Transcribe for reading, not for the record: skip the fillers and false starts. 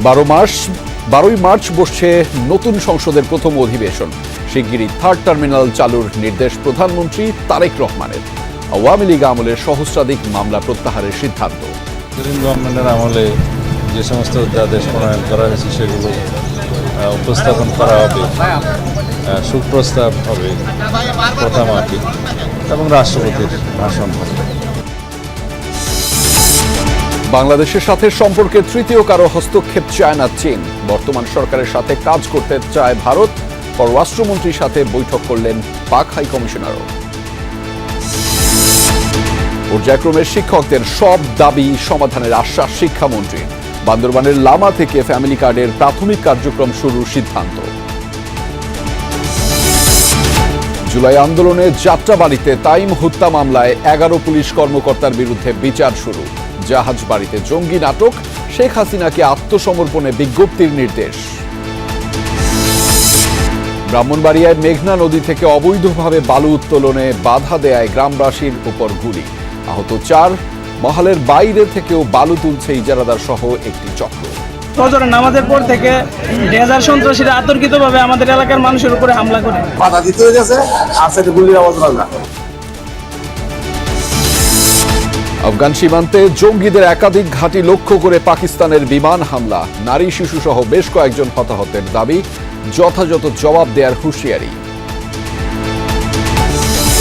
12ই March বসছে নতুন সংসদের প্রথম অধিবেশন। শিগগিরই থার্ড টার্মিনাল চালুর নির্দেশ প্রধানমন্ত্রী তারেক রহমানের। আওয়ামী লীগ আমলের সহস্রাধিক মামলা প্রত্যাহারের সিদ্ধান্ত। গভর্নমেন্টের আমলে যে সমস্ত অধ্যাদেশ প্রণয়ন করা হয়েছে সেগুলো উপস্থাপন করা হবে, সুপ্রস্তাব হবে প্রথামাফিক এবং রাষ্ট্রপতির ভাষণ হবে। বাংলাদেশের সাথে সম্পর্কে তৃতীয় কারো হস্তক্ষেপ চায় না চীন। বর্তমান সরকারের সাথে কাজ করতে চায় ভারত। পররাষ্ট্রমন্ত্রীর সাথে বৈঠক করলেন পাক হাইকমিশনারও। পর্যায়ক্রমে শিক্ষকদের সব দাবি সমাধানের আশ্বাস শিক্ষামন্ত্রীর। বান্দরবানের লামা থেকে ফ্যামিলি কার্ডের প্রাথমিক কার্যক্রম শুরুর সিদ্ধান্ত। জুলাই আন্দোলনে যাত্রাবাড়ীতে তাইম হত্যা মামলায় 11 পুলিশ কর্মকর্তার বিরুদ্ধে বিচার শুরু। জাহাজবাড়ীতে জঙ্গি নাটক, শেখ হাসিনাকে আত্মসমর্পণে বিজ্ঞপ্তির নির্দেশ। ব্রাহ্মণবাড়িয়ায় মেঘনা নদী থেকে অবৈধভাবে বালু উত্তোলনে বাধা দেয়ায় গ্রামবাসীর উপর গুলি, আহত 4। মহালের বাইরে থেকেও বালু তুলছে ইজারাদার সহ একটি চক্র। ফজরের নামাজের পর থেকে ডেজার সন্ত্রাসীরা আতর্কিতভাবে আমাদের এলাকার মানুষের উপরে হামলা করে বাধা দিতে হয়ে গেছে, আর সাথে গুলির আওয়াজ না। আফগান সীমান্তে জঙ্গিদের একাধিক ঘাঁটি লক্ষ্য করে পাকিস্তানের বিমান হামলা। নারী শিশু সহ বেশ কয়েকজন হতাহতের দাবি, যথাযথ জবাব দেওয়ার হুঁশিয়ারি।